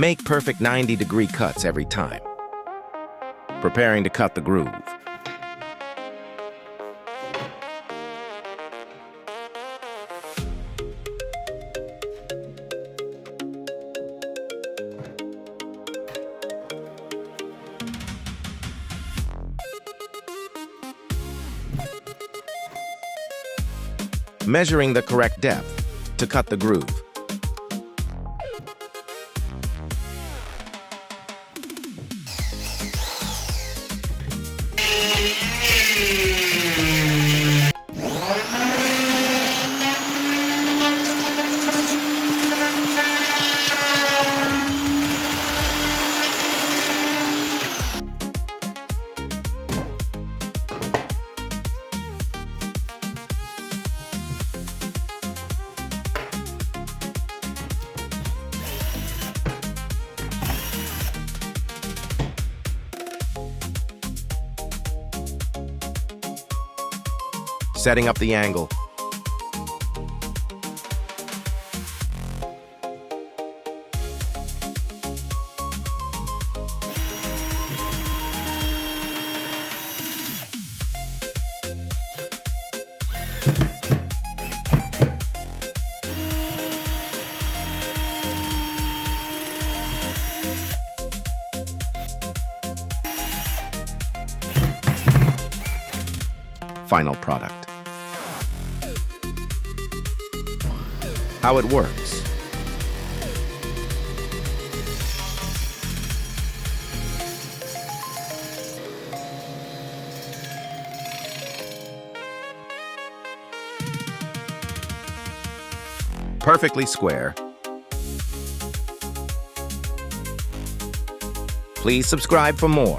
Make perfect 90-degree cuts every time. Preparing to cut the groove. Measuring the correct depth to cut the groove. Setting up the angle. Final product. How it works. Perfectly square. Please subscribe for more.